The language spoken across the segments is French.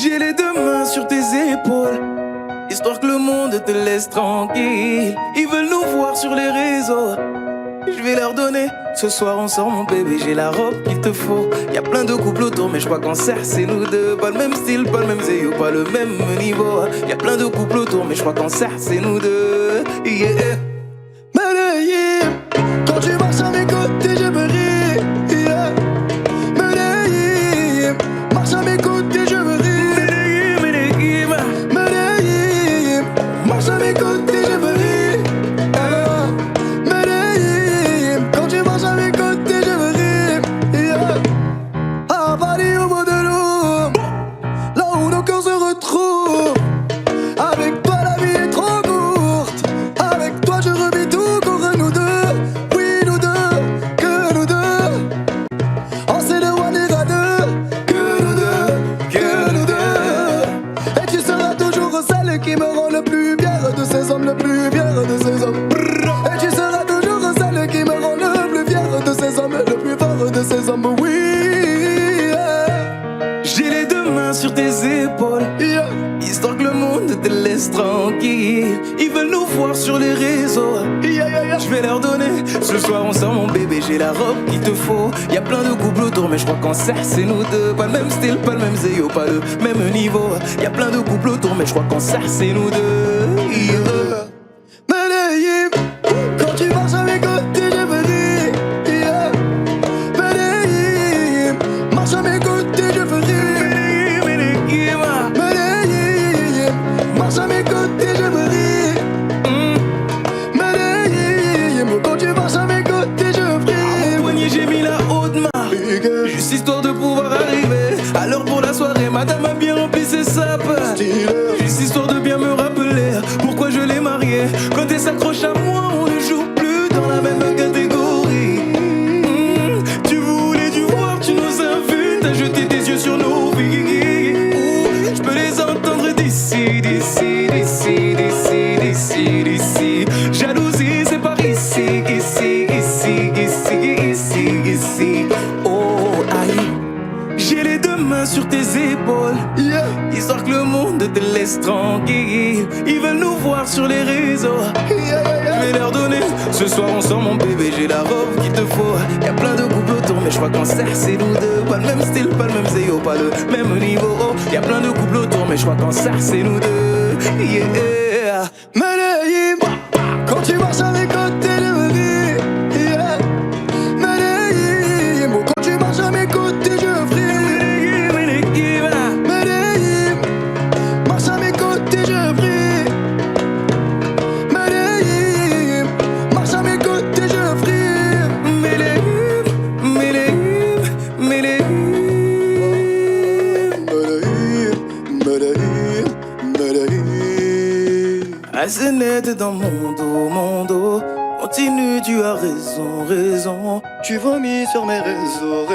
J'ai les deux mains sur tes épaules, histoire que le monde te laisse tranquille. Ils veulent nous voir sur les réseaux, je vais leur donner. Ce soir on sort mon bébé, j'ai la robe qu'il te faut. Y'a plein de couples autour mais je crois qu'en serre c'est nous deux. Pas le même style, pas le même zéyo, pas le même niveau. Y'a plein de couples autour mais je crois qu'en serre c'est nous deux. Yeah. Medellín, quand tu marches à mes côtés je veux rire. Yeah. Medellín, marche à mes côtés je veux rire. Medellín, Medellín, marche à mes côtés je veux rire. Medellín, quand tu marches à mes côtés je veux rire. Yeah. À Paris au bout de l'eau, là où nos cœurs se retrouvent. Avec toi la vie est trop courte. Avec toi je revis tout qu'on nous deux. Oui nous deux, que nous deux. On sait de one et à deux. Que nous deux, que nous deux. Et tu seras toujours celle qui me rend le plus fier de ces hommes, le plus fier de ces hommes. Et tu seras toujours celle qui me rend le plus fier de ces hommes, le plus fort de ces hommes. Oui, yeah. j'ai les deux mains sur tes épaules, Yeah. histoire que le monde te laisse tranquille. Ils veulent nous voir sur les réseaux, Yeah, yeah, yeah. je vais leur donner. Ce soir on sort mon bébé, j'ai la robe qu'il te faut. Y'a plein de couples autour mais je crois qu'en serre c'est nous deux. Pas le même style, pas le même zéyo, pas le même niveau. Y'a plein de couples autour mais je crois qu'en serre c'est nous deux. Yeah. Medellín, quand tu marches à mes côtés, je veux rire. Yeah. Medellín, marche à mes côtés, je veux rire. Medellín, Medellín, marche à mes côtés, je veux rire. Medellín, quand tu marches à mes côtés, je veux rire. au poignet j'ai mis la haute main, juste histoire de pouvoir arriver. Alors pour la soirée, madame a bien rempli ses sapes. Juste histoire de bien me rappeler pourquoi je l'ai mariée. Quand elle s'accroche à moi, on ne joue plus dans la même catégorie. Tu voulais du voir, tu nous as vus, t'as jeté tes yeux sur nos vies. Je peux les entendre d'ici, d'ici, d'ici, d'ici, d'ici, d'ici. Jalousie, c'est par ici, ici, ici, ici, ici, ici. Oh, aïe. J'ai les deux mains sur tes épaules, Yeah. histoire que le monde te laisse tranquille. Ils veulent nous voir sur les réseaux, Yeah, yeah, yeah. je vais leur donner. Ce soir on sort mon bébé, j'ai la robe qu'il te faut. Y'a plein de couples autour mais je crois qu'en serre c'est nous deux. Pas le même style, pas le même zéyo, pas le même niveau. Y'a plein de couples autour mais je crois qu'en serre c'est nous deux. Yeah. Medellín, quand tu marches à mes côtés, je veux rire. Yeah. Medellín, quand tu marches à mes côtés, je veux rire. Medellín, marche à mes côtés, je prie. Medellín, marche à mes côtés, je prie. Medellín, Medellín, Medellín. Medellín, Medellín, Medellín. Assez net dans mon dos. Continue, tu as raison, raison. Tu vomis sur mes réseaux.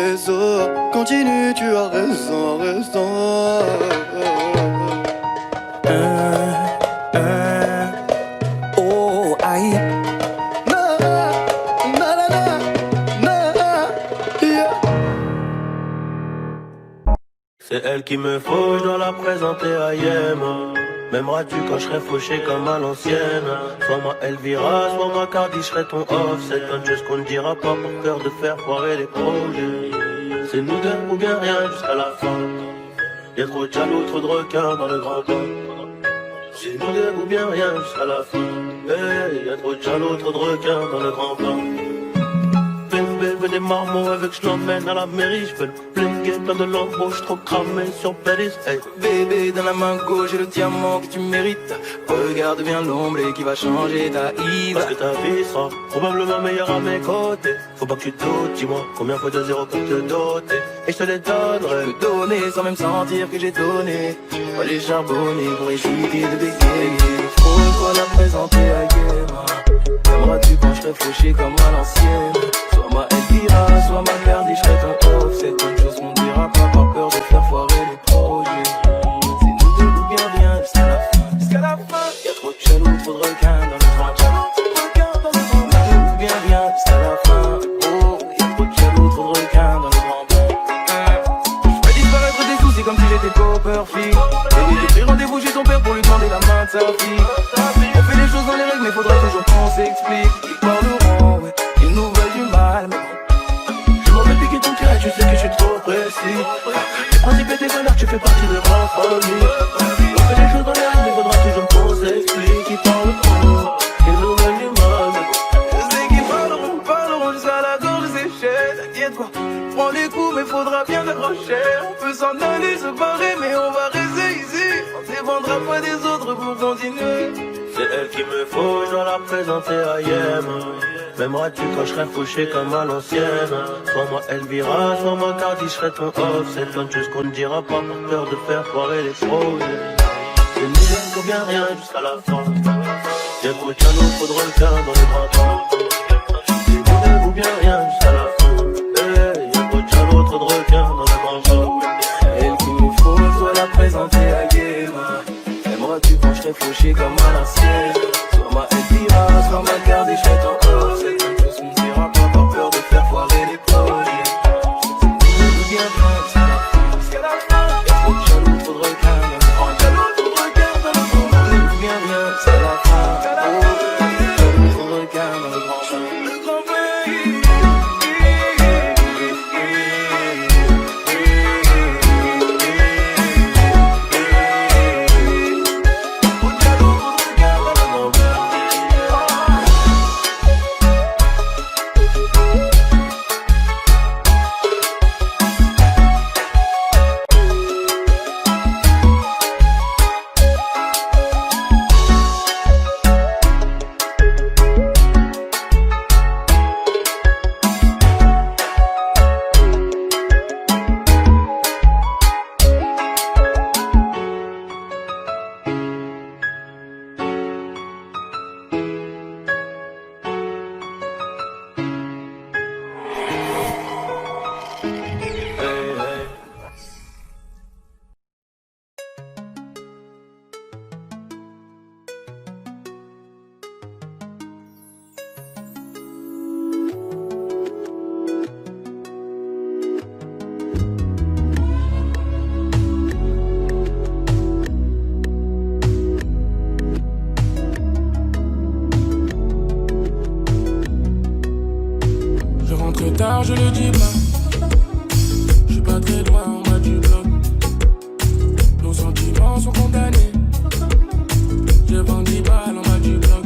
Continue, tu as raison. Oh, aïe. Na, na, na, na, na, yeah. C'est elle qu'il me faut, je dois la présenter à Yem. M'aimeras-tu quand je serai fauché comme à l'ancienne? Soit moi Elvira, soit moi Cardi, je serai ton offset. Plein de choses qu'on ne dira pas pour peur de faire foirer les projets. C'est nous deux ou bien rien jusqu'à la fin. Y'a trop de jaloux, trop de requins dans le grand bain. C'est nous deux ou bien rien jusqu'à la fin. Hey, y'a trop de jaloux, trop de requins dans le grand bain. Veux des marmots avec je l'emmène à la mairie. Je veux le blinguer, plein de lambeaux, je trop cramé sur Bellis. Hey. Bébé, dans la main gauche, j'ai le diamant que tu mérites. Regarde bien l'ombre et qui va changer ta ivre. Parce que ta vie sera probablement meilleure à mes côtés. Faut pas que tu doutes, dis-moi combien faut de zéro pour te doter. Et je te les donnerai. Je peux donner sans même sentir que j'ai donné. Pas les charbonner pour éviter de bégayer. Faut qu'on la présenter à Guéma. Aimeras-tu quand je serai fauché comme à l'ancienne? Soit ma Elvira, soit ma Cardi, je serai ton off. C'est une chose qu'on dira pas par peur de faire foirer les projets. C'est nous deux ou bien rien jusqu'à la fin. Jusqu'à la fin. Y'a trop de jaloux, trop de requins dans le grand bain. Ou bien rien jusqu'à la fin. Oh, y'a trop de jaloux, trop de requins dans le grand bain. Je fais disparaître des soucis comme si j'étais copper. fille. Et j'ai pris rendez-vous chez ton père pour lui demander la main de sa fille. On fait les choses dans les règles, mais faudra toujours qu'on s'explique. Ils parleront, ouais, ils nous veulent du mal, mais bon. Je m'en vais piquer ton tirage, tu sais que je suis trop précis. Tes principes et tes valeurs, tu fais partie de ma famille. On fait les choses dans les règles, mais faudra toujours qu'on s'explique. Ils parleront, ils nous veulent du mal, mais bon. Je sais qu'ils parleront jusqu'à la gorge séchée. T'inquiète pas, prends les coups, mais faudra bien accrocher. On peut s'en aller, se barrer, mais on va rester ici. On ne dépendra pas des autres pour continuer. C'est elle qu'il me faut, je dois la présenter à Yem. M'aimeras-tu quand je serai fauché comme à l'ancienne? Soit moi Elvira, soit moi Cardi, je serai ton off. C'est plein de choses qu'on ne dira pas par peur de faire foirer les projets. C'est nul, faut bien rien jusqu'à la fin. Y'a beau qu'un autre de requin dans les printemps. C'est nul, faut bien rien jusqu'à la fin. Y'a beau qu'un autre de requin dans les printemps. Elle qu'il me faut, je dois la présenter à Yem. M'aimeras-tu quand je serai fauché comme à l'ancienne? Soit ma Elvira, soit ma Cardi, je serai ton off. C'est quelque chose qu'on ne dira pas par peur de faire foirer les projets. C'est nul, faut bien rien jusqu'à la fin. Y'a trop de jaloux, trop de requins dans le grand jaloux, trop de requins dans le grand jaloux. Faut bien rien jusqu'à la fin. Jaloux, trop de requins dans le grand jaloux. Le grand pays. Tard, je le dis pas. Je suis pas très loin en bas du bloc. Nos sentiments sont condamnés. Je vends 10 balles en bas du bloc.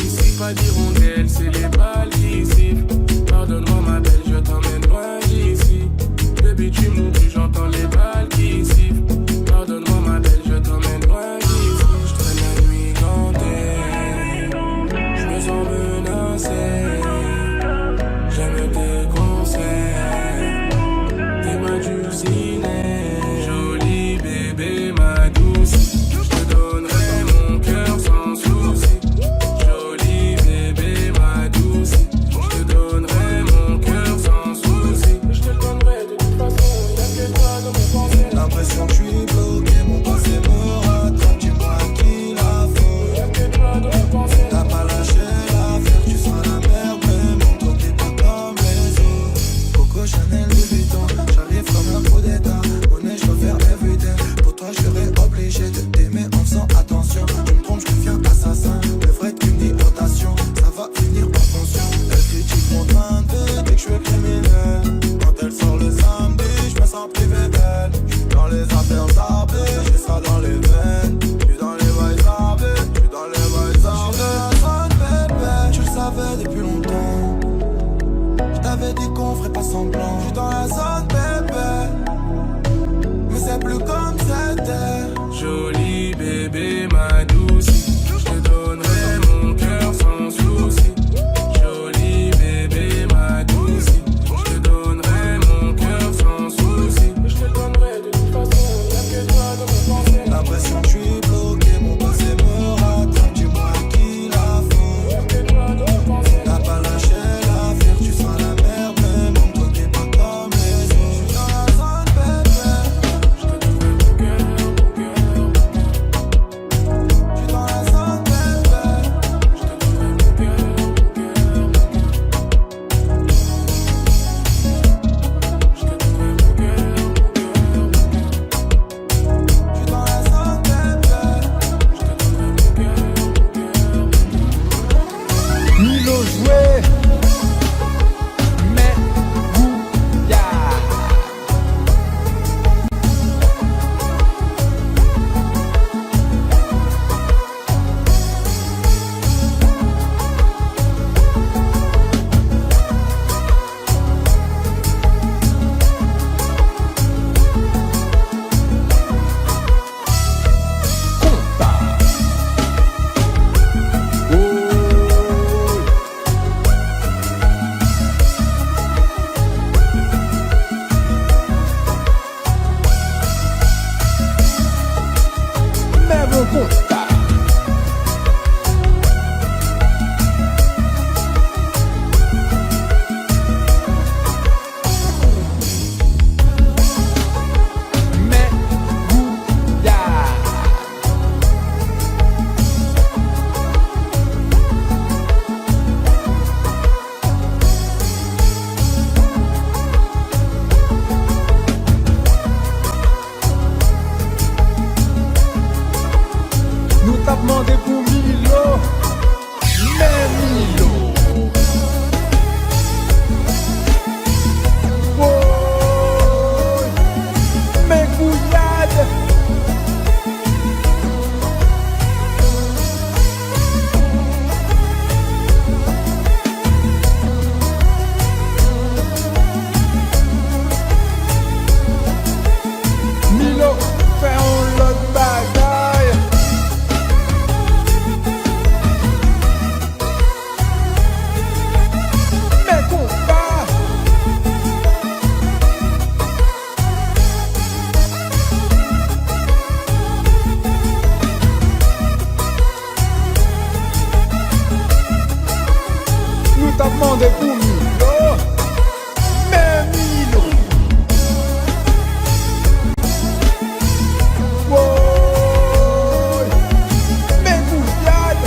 Ici, pas d'hirondelle, c'est les balles qui sifflent. Pardonne-moi, ma belle, je t'emmène loin d'ici. Baby, tu m'oublies, j'entends les balles qui sifflent. Pardonne-moi, ma belle, je t'emmène loin d'ici. Je traîne la nuit gantée. Je me sens menacé. J'aime tes conseils, t'es ma dulcinée. Jolie bébé, ma douce, je te donnerai mon cœur sans souci. Jolie bébé, ma douce, je te donnerai mon cœur sans souci. Je te le donnerai de toute façon, y'a que toi dans mes pensées. L'impression que je suis bloqué, mon passé me rattrape. Dis-moi qui la faut. Y'a que toi dans mes pensées. T'as pas lâché l'affaire, tu seras la merde, mais montre que t'es pas comme les autres. Coco Chanel, Louis Vuitton, j'arrive comme un coup d'état. Monnaie, je peux faire everyday. Pour toi, je serais obligé de t'aimer en faisant attention. Tu me trompes, je deviens assassin. Le vrai qu'une rotation, ça va finir en conscient. Elle critique mon train de vie dès que je suis criminel. Quand elle sort le samedi, je me sens privé d'elle. J'suis dans les affaires arbées, Conta. Nous t'a demandé pour Milo, mais Milo. Oh, mais Gouillade. Milo, fais un lot de bagaille. Mais combat. Nous t'a demandé pour Milo, mais Milo. Oh, mais Gouillade.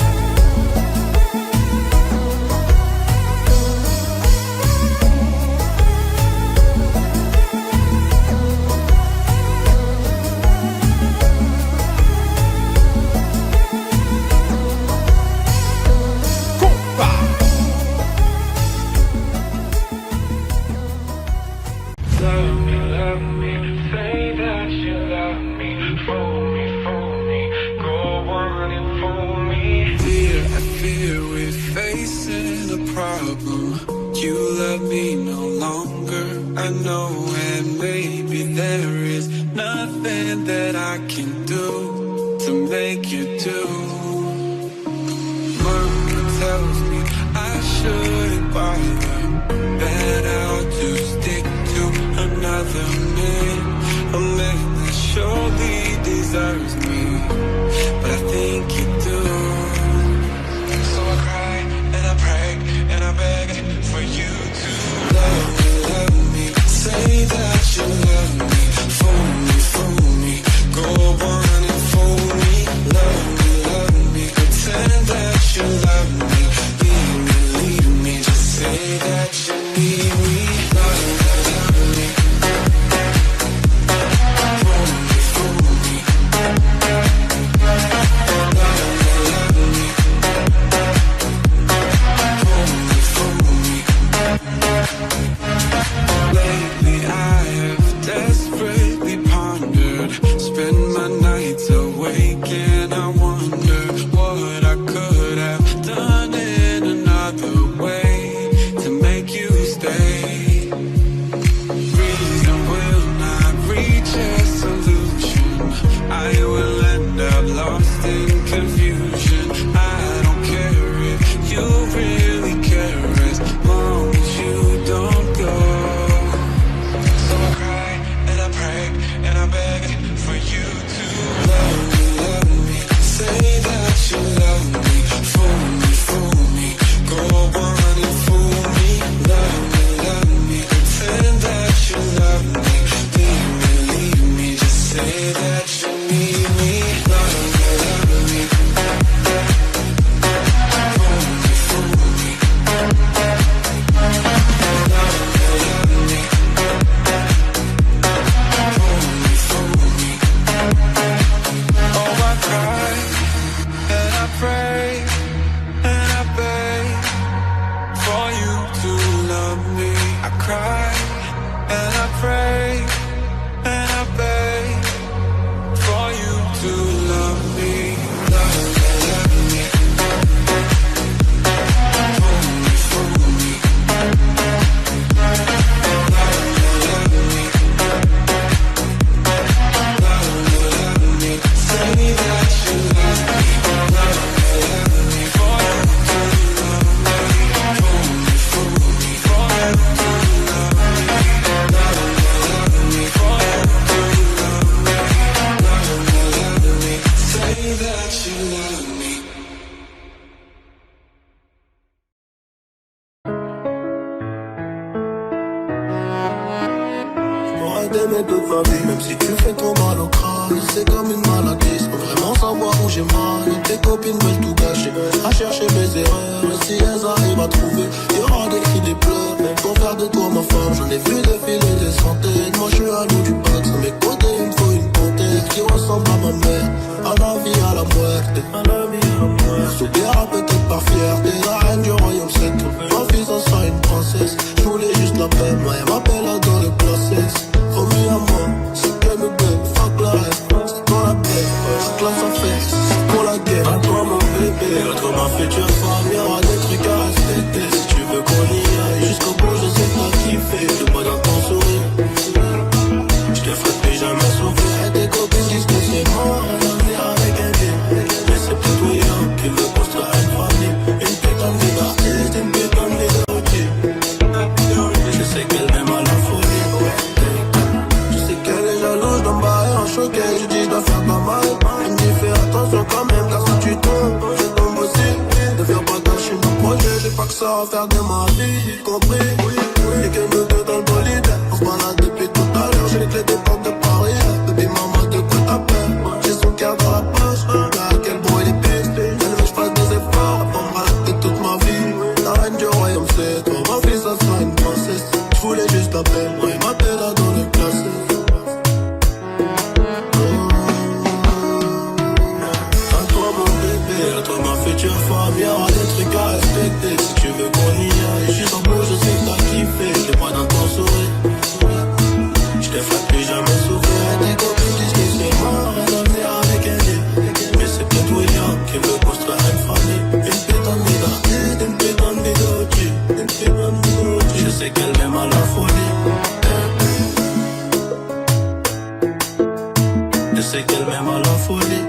Combat. Love me, say that you love me, fool me, go on and fool me. Dear, I fear we're facing a problem. You love me no longer, I know, and maybe there is nothing that I can do to make you do. Mama tells me I shouldn't bother, that I'll just stick to another man, a man that surely deserves me, but I think you do. So I cry and I pray and I beg for you to love me, say that you love me, fool me, go on and fool me, love me, pretend that you love me, leave me, just say that you need me, love me. Lately I have ma vie, même si tu fais trop mal au crâne. C'est comme une maladie, sans vraiment savoir où j'ai mal. Et tes copines veulent tout gâcher, à chercher mes erreurs. Et si elles arrivent à trouver, il y aura des cris, des pleurs. Pour faire de toi ma femme, j'en ai vu défiler des centaines. Moi je suis à l'eau du bac, sur mes côtés il me faut une comtesse qui ressemble à ma mère, à la vie, à la muerte. S'oubliera peut-être par fierté, la reine du royaume c'est tout. Ma fille ça sera une princesse, je voulais juste la paix. Moi elle m'appelle à dans le process. Remis à moi, c'est qu'elle me belle, fuck la rêve. C'est dans la paix, c'est que là ça fait, c'est pour la guerre. À toi mon bébé, à toi ma future femme, y'aura des trucs à respecter. Si tu veux qu'on y aille jusqu'au bout, je sais que t'as kiffé. Je vois dans ton sourire, je te ferai plus jamais souffrir. Et tes copines disent que c'est mort, un avenir avec un gay. Mais c'est plutôt Yann qui veut construire une famille. Une putain de vie d'artiste, une putain de vie de routier. Je sais qu'elle m'aime à la folie. Je sais qu'elle est jalouse d'en bas et en choqué. Je dis je dois faire pas mal. Elle me dit fais attention quand même, car si tu tombes, je tombe aussi. Ne viens pas gâcher mon projet, j'ai pas que ça à faire de ma vie, compris? Et que nous deux dans le bolide, on se balade depuis tout à l'heure. J'ai les clés des portes de Paris, baby maman de quoi t'as peur. J'ai son cœur dans la poche, là quel bruit les pistes. Elle veut que je fasse des efforts, pour me balader toute ma vie. La reine du royaume c'est toi, ma fille ça sera une princesse. Je voulais juste la paix, moi il m'appelle à dans le classe. À toi ma future femme, y'aura des trucs à respecter. Si tu veux qu'on y aille, juste en bout, je sais que t'as kiffé. Je te vois dans ton sourire, je te ferai plus jamais souffrir. Et tes copines disent que c'est mort, un avenir avec un lit. Mais c'est peut-être William qui veut construire une famille. Une putain de vie d'artiste, une putain de vie d'outil. Une putain de vie d'outil. Je sais qu'elle m'aime à la folie. Je sais qu'elle m'aime à la folie.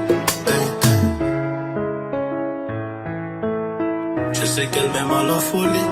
Je sais qu'elle m'aime à la folie.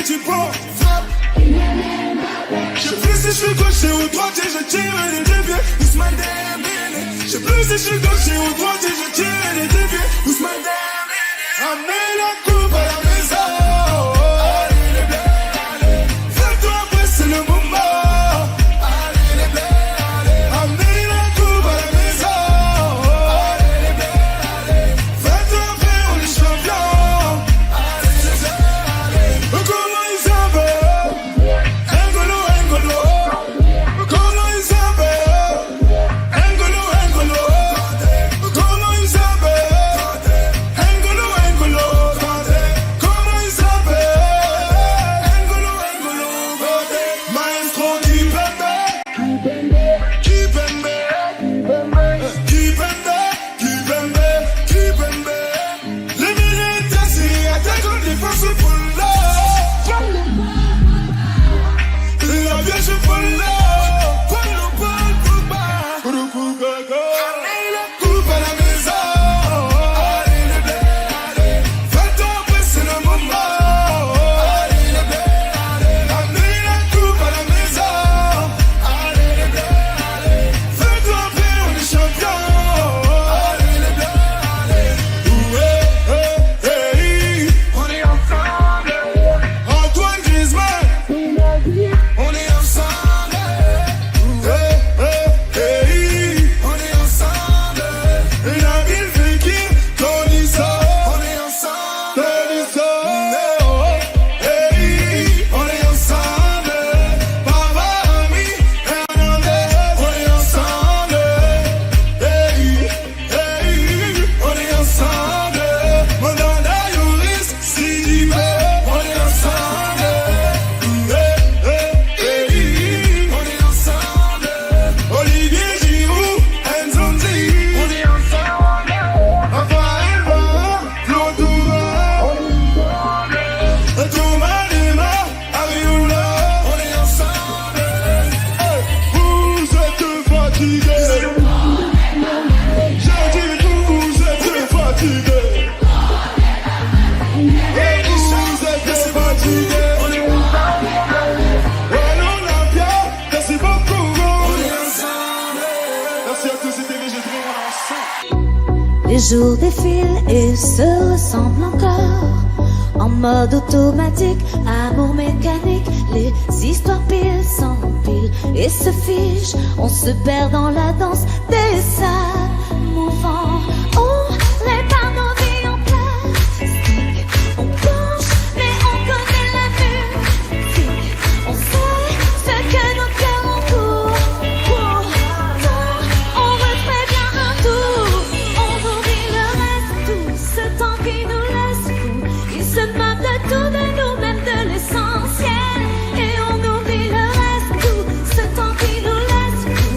tu prends, frappe. Je sais plus si je suis gaucher ou droitier, je tire les deux pieds, Ousmane Dembélé. Je sais plus si je suis gaucher ou droitier, je tire les deux pieds, Ousmane Dembélé. Amène la coupe à la maison. Allez les bleus, allez. Fais-toi après, c'est le moment. Allez les bleus, allez. Amène la coupe à la maison. Allez les bleus, allez. Fais-toi après, on est champion. Allez les bleus, allez. Comment ils s'appellent? N'Golo, N'Golo. Comment ils s'appellent? N'Golo, N'Golo. Comment ils s'appellent? N'Golo, N'Golo. Comment ils s'appellent? N'Golo, N'Golo. Maestro Kipembe. Kipembe. Kipembe. Kipembe. Kipembe. Les militaires syriens attaquent en défense pour l'or. La vieille pour l'or. Polo, polo, polo, polo. Amène la coupe à la maison. Allez les bleus, allez. Fais-toi après, c'est le moment. Allez les bleus, allez. Amène la coupe à la maison. Allez les bleus, allez. Fais-toi après, on est champion. Allez les bleus, allez. On est ensemble. Antoine Griezmann. On est ensemble. On est ensemble. Nabil Fekir, Tolisso. On est ensemble. Tolisso. On est ensemble. Pavard, Hernandez. On est ensemble. On est ensemble. Mandanda, Yoris, Sidibé. On est ensemble. On est ensemble. Olivier Giroud, Nzonzi. On est ensemble. Raphaël Varane, Claude Tourelle. Thomas Lemar, Ariola. On est ensemble. Vous êtes fatigués. J'ai dit vous êtes fatigués. Vous êtes fatigués. On est ensemble. Olympia, merci beaucoup. On est ensemble. Merci à tous, c'était les Jeux de ensemble. Les jours défilent et se ressemblent encore. En mode automatique, amour mécanique, les histoires pile s'empilent et se figent. On se perd dans la danse des sables mouvants. On répare nos vies en plastique. On plonge, mais on connaît la musique. On sait ce que nos cœurs ont pour. Pourtant, on refait bien un tour. On oublie le reste, tout ce temps qui nous laisse fou. Il se moque de tout, de nous, même de l'essentiel. Et on oublie le reste, tout ce temps qui nous laisse fou.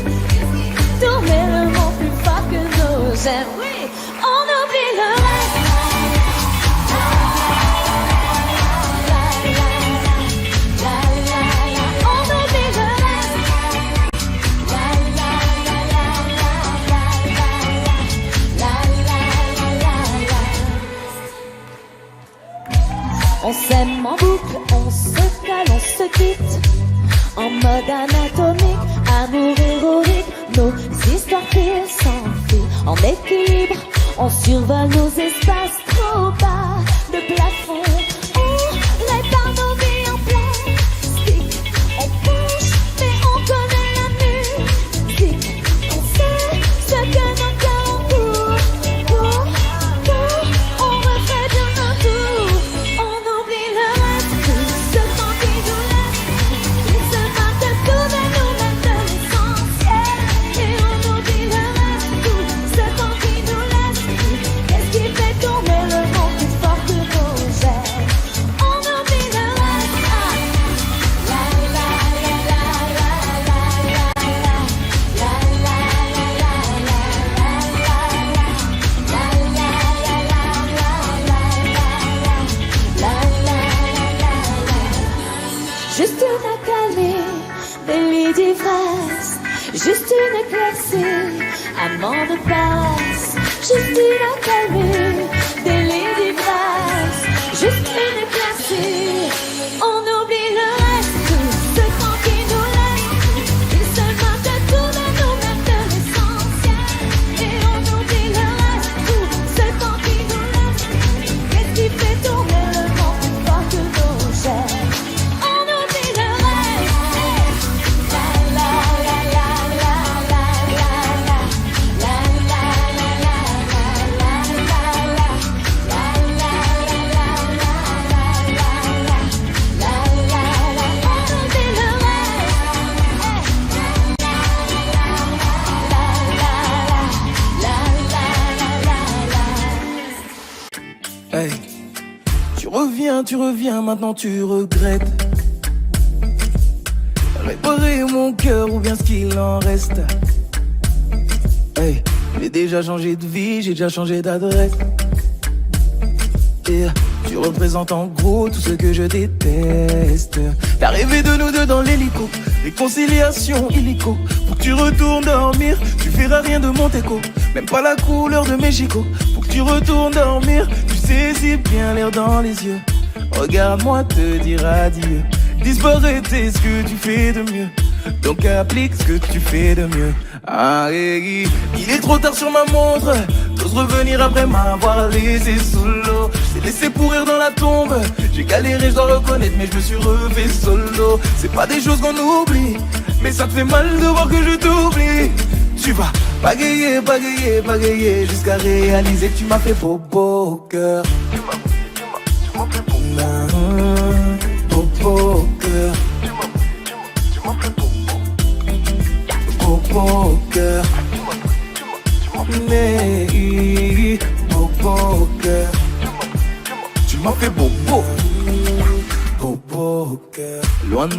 Tourner le monde plus fort que nos ailes. Oui, on oublie le reste. On oublie le reste. On s'aime en boucle, on se cale, on se quitte. En mode anatomique, amour héroïque. Nos histoires pile s'enfilent. En équilibre, on survole nos espaces trop bas de plafond. On répare nos vies en plastique. On penche, mais on connaît la musique. On sait ce que nos cœurs ont pour. On refait bien un tour. On oublie le reste, tout ce temps qui nous laisse. Il se moque de tout, de nous, même de l'essentiel. Et on oublie le reste, tout ce temps qui nous laisse. Qu'est-ce qui fait tourner le monde plus fort que nos ailes? On oublie le reste. La la la la la la la la Juste une accalmie, délit d'ivresse. Juste une éclaircie, amant de passe. Juste une accalmie, délit d'ivresse. Juste une éclaircie, On oublie le reste, tout ce temps qui nous laisse. Il se marche de tout de nous, même de l'essentiel. Et on oublie le reste, tout ce temps qui nous laisse. Qu'est-ce qui fait tourner le monde plus fort que nos chaînes? On oublie le reste. La la la la la la la la la la la la Hey, tu reviens, maintenant tu regrettes. Réparer mon cœur ou bien ce qu'il en reste. Hey, j'ai déjà changé de vie, j'ai déjà changé d'adresse. Et tu représentes en gros tout ce que je déteste. T'as rêvé de nous deux dans l'hélico, réconciliation illico. Faut que tu retournes dormir, tu verras rien de mon écho. Même pas la couleur de mes chicots. Faut que tu retournes dormir, tu saisis bien l'air dans les yeux. Regarde-moi te dire adieu. Disparaître c'est ce que tu fais de mieux. Donc applique ce que tu fais de mieux. Ah, hey, il est trop tard sur ma montre. J'ose revenir après m'avoir laissé sous l'eau. Je t'ai laissé pourrir dans la tombe. J'ai galéré, je dois reconnaître, mais je me suis refait solo. C'est pas des choses qu'on oublie, mais ça te fait mal de voir que je t'oublie. Tu vas pagayer, pagayer, pagayer jusqu'à réaliser que tu m'as fait bobo au cœur. Tu m'as fait bobo au cœur. Tu m'as fait bobo au cœur. Mais bobo au cœur. Tu m'as fait bobo. Bobo au cœur. Loin de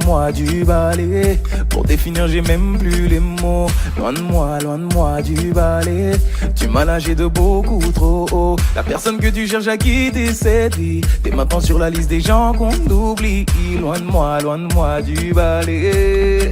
moi du balai. Pour définir j'ai même plus les mots. Loin de moi du balai. Tu m'as lâché de beaucoup trop haut. La personne que tu cherches à quitter cette vie. T'es maintenant sur la liste des gens qu'on oublie. Loin de moi du balai.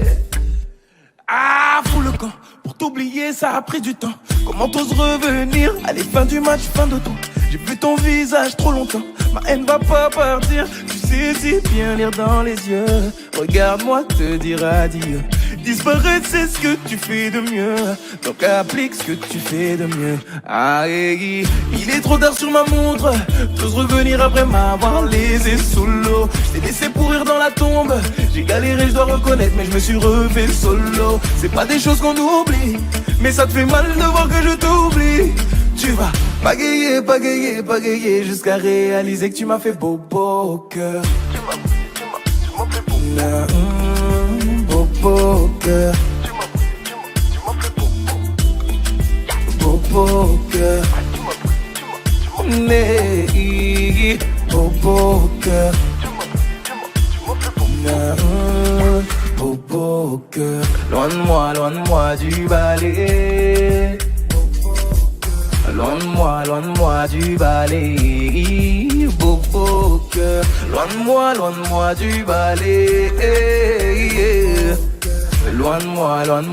Ah, fous le camp. Pour t'oublier ça a pris du temps. Comment t'oses revenir? Allez, fin du match, fin de tout. J'ai vu ton visage trop longtemps. Ma haine va pas partir. Tu sais si bien lire dans les yeux. Regarde-moi te dire adieu. Disparaître c'est ce que tu fais de mieux. Donc applique ce que tu fais de mieux. Ah, hey, il est trop tard sur ma montre. J'ose revenir après m'avoir laissé sous l'eau. Je t'ai laissé pourrir dans la tombe. J'ai galéré, je dois reconnaître, mais je me suis refait solo. C'est pas des choses qu'on oublie, mais ça te fait mal de voir que je t'oublie. Tu vas pagayer, pagayer, pagayer jusqu'à réaliser que tu m'as fait bobo au cœur. Tu m'as fait bobo. Bobo au cœur. Tu m'as fait bobo. Bobo au cœur. Mais bobo au cœur. Bobo au cœur. Loin de moi du balai. Loin de moi du balai. Bobo au cœur. Loin de moi du balai. Loin de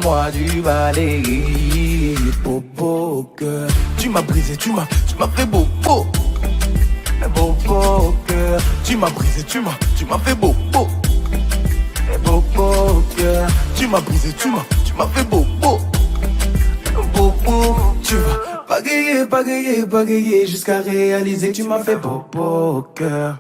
moi du balai. Bobo au cœur. Tu m'as brisé, tu m'as fait bobo. Bobo au cœur. Tu m'as brisé, tu m'as fait bobo. Bobo au cœur. Tu m'as brisé, tu m'as fait bobo. Bobo. Tu vas pagayer, pagayer, pagayer jusqu'à réaliser que tu m'as fait bobo au cœur.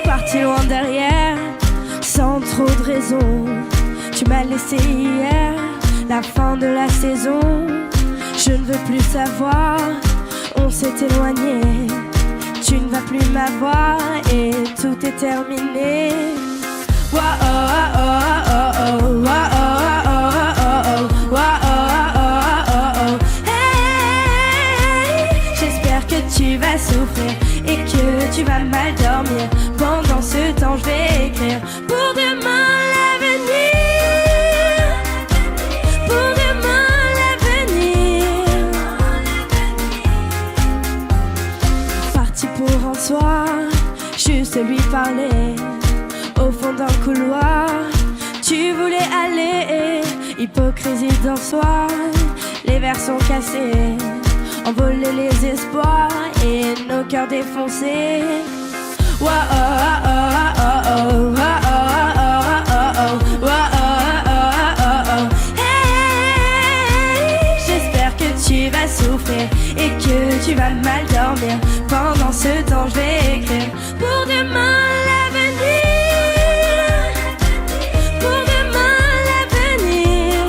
Parti loin derrière, sans trop de raison. Tu m'as laissé hier, la fin de la saison. Je ne veux plus savoir, on s'est éloigné. Tu ne vas plus m'avoir et tout est terminé. J'espère que tu vas souffrir et que tu vas mal dormir. Pendant ce temps je vais écrire pour demain l'avenir. Pour demain l'avenir. Parti pour un soir, juste lui parler. Au fond d'un couloir, tu voulais aller hypocrisie dans soi. Les verres sont cassés, envolés les espoirs et nos cœurs défoncés. Wow, oh, oh, oh, oh, oh, oh, oh, oh. Hey, j'espère que tu vas souffrir et que tu vas mal dormir. Pendant ce temps, je vais écrire pour demain l'avenir. Pour demain l'avenir.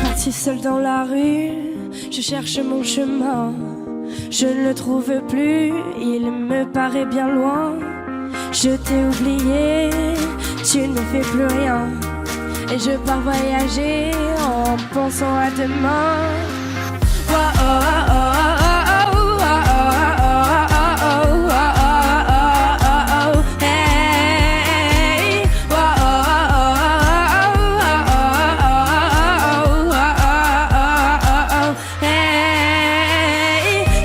Parti seul dans la rue, je cherche mon chemin. Je ne le trouve plus, il me paraît bien loin. Je t'ai oublié, tu ne fais plus rien. Et je pars voyager en pensant à demain. Oh, oh, oh, oh, oh, oh, oh, oh, oh, hey. Oh, oh, oh, hey.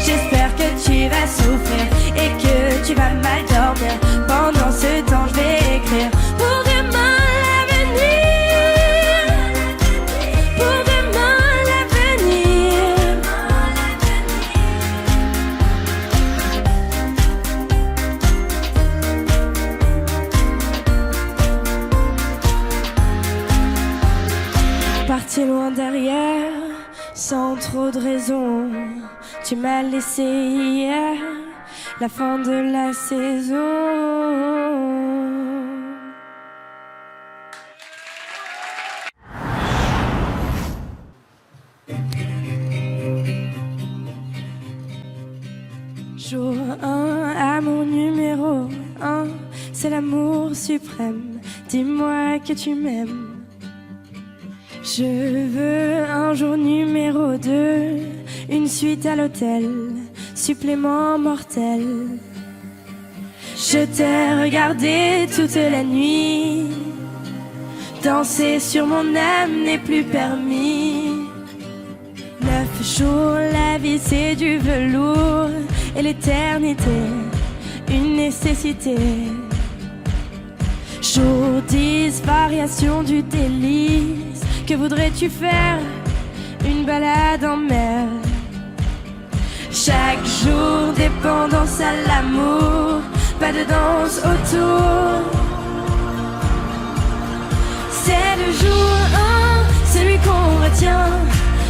J'espère que tu vas souffrir et que tu vas mal dormir. Pendant ce temps, je vais écrire pour demain l'avenir. Pour demain l'avenir. Parti loin derrière, sans trop de raison. Tu m'as laissé hier, la fin de la saison. Jour 1, amour numéro 1, c'est l'amour suprême. Dis-moi que tu m'aimes. Je veux un jour numéro 2, une suite à l'hôtel, supplément mortel. Je t'ai regardé toute la nuit, danser sur mon âme n'est plus permis. 9 jours, la vie c'est du velours, et l'éternité, une nécessité. Jour 10, variation du délice, que voudrais-tu faire? Une balade en mer. Chaque jour, dépendance à l'amour, pas de danse autour. C'est le jour 1, celui qu'on retient,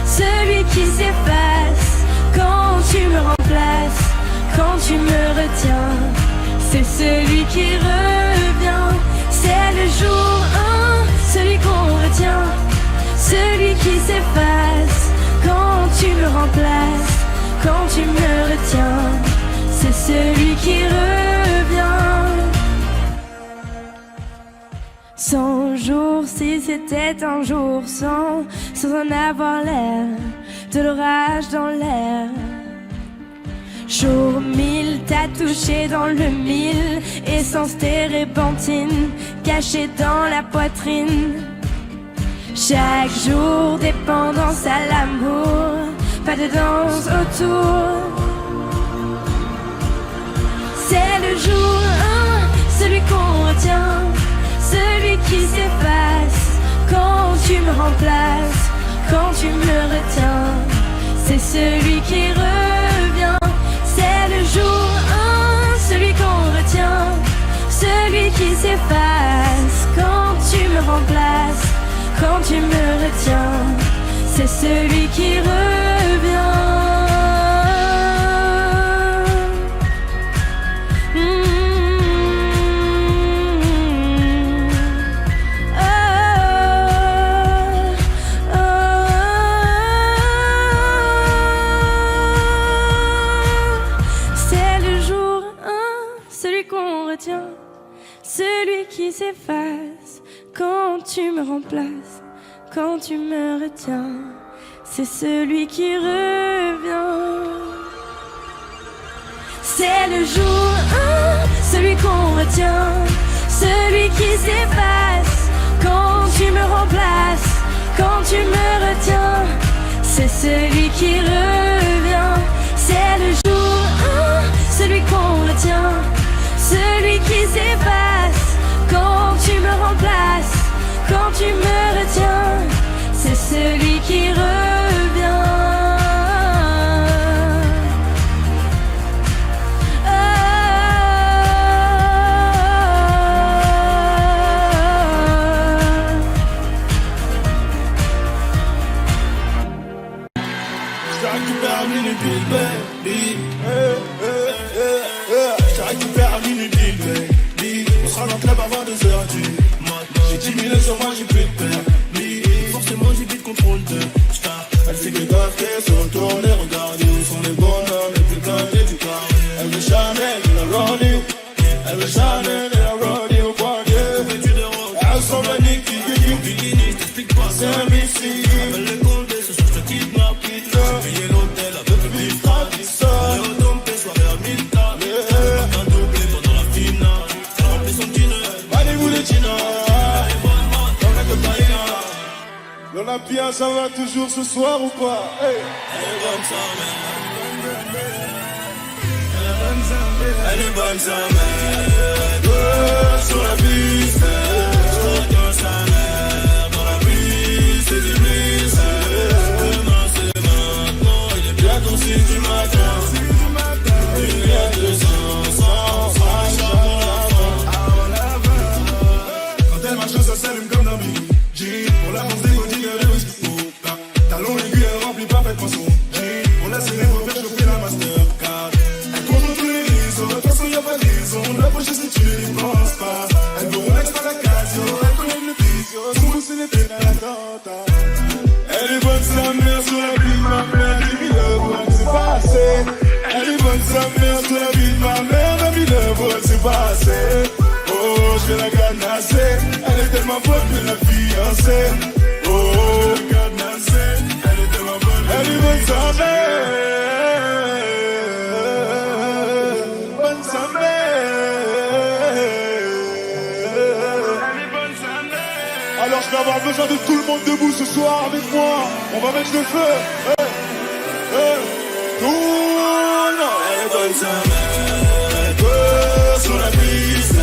celui qui s'efface quand tu me remplaces, quand tu me retiens. C'est celui qui revient. C'est le jour 1, celui qu'on retient, celui qui s'efface quand tu me remplaces, quand tu me retiens. C'est celui qui revient. 100 jours, si c'était un jour sans en avoir l'air, de l'orage dans l'air. Jour 1000, t'as touché dans le 1000, essence térébenthine, cachée dans la poitrine. Chaque jour, dépendance à l'amour, pas de danse autour. C'est le jour 1, celui qu'on retient, celui qui s'efface quand tu me remplaces, quand tu me retiens. C'est celui qui revient. C'est le jour 1, celui qu'on retient, celui qui s'efface quand tu me remplaces, quand tu me retiens. C'est celui qui revient. Celui qui s'efface quand tu me remplaces, quand tu me retiens. C'est celui qui revient. C'est le jour 1, celui qu'on retient, celui qui s'efface quand tu me remplaces, quand tu me retiens. c'est celui qui revient. C'est le jour 1, celui qu'on retient, celui qui s'efface quand tu me remplaces, quand tu me retiens. C'est celui qui revient. Je récupère un minute, baby. On sera dans le club avant 2h du matin. J'ai 10 000 sur moi, j'ai plus de permis. Forcément, j'ai vite contrôle de star. Elle fait des gaffes, qu'elle se retourne et regarde où sont les bonhommes les plus gâtés du quartier. Elle veut Chanel, elle a Ronnie. Elle veut Chanel, elle a Ronnie au poignet. Elle s'en va Nicky, Bikini, je t'explique pas, c'est un missile. Elle les condés, ce soir je te kidnappe, j'ai payé l'hôtel avec le bif tradition. L'Olympia, ça va toujours ce soir ou quoi? Hey. Elle est bonne sa mère. Elle est bonne sa mère. Sur la piste, chacun sa mère. Dans la pluie, c'est du bliss. Demain c'est maintenant, il est bientôt 6 du matin. Il y a 200, on sera avant la fin. Quand elle marche, ça s'allume comme dans Big G. Pour la danse des godilles de whisky. Talon aiguille, elle remplit parfaitement son jean. On a serré pour faire choper la Mastercard. Elle contrôle tous les réseaux, de toute façon y'a pas de raison. La poche si tu n'y penses pas. Elle veut Rolex par la casio, elle connaît le visio. Son goût c'est les peines à la tenta. Elle est bonne sa mère sur la vie de ma mère. 10 000 euros, c'est pas assez. Elle est bonne sa mère sur la vie de ma mère. 20 000 euros, c'est pas assez. Oh, je vais la canasser. Elle est tellement bonne que la fiancée. Oh, je vais la canasser. Elle est tellement bonne. Elle est bonne sa mère. Bonne sa mère. Elle est bonne sa mère. Alors je vais avoir besoin de tout le monde debout ce soir avec moi. On va mettre le feu. Hey, hey. Tout le monde. Elle est bonne sa mère. Elle peut sur la piste.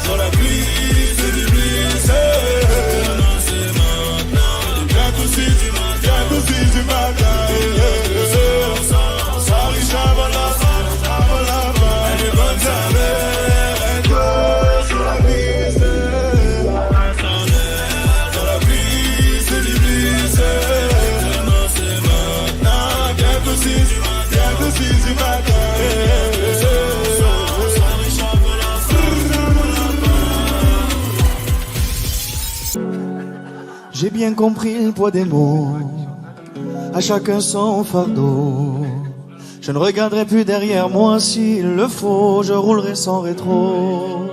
Sur la pluie, c'est du bliss. Demain c'est maintenant. Bientôt 6 du matin. Bientôt 6 du matin. Ça riche avant la fin. Avant la fin. Elle est bonne sa mère. Elle court sur la piste. Sur la pluie, c'est du bliss. Demain c'est maintenant. Bientôt 6 du matin. Bientôt 6 du matin. J'ai bien compris le poids des mots, à chacun son fardeau. Je ne regarderai plus derrière moi s'il le faut, je roulerai sans rétro.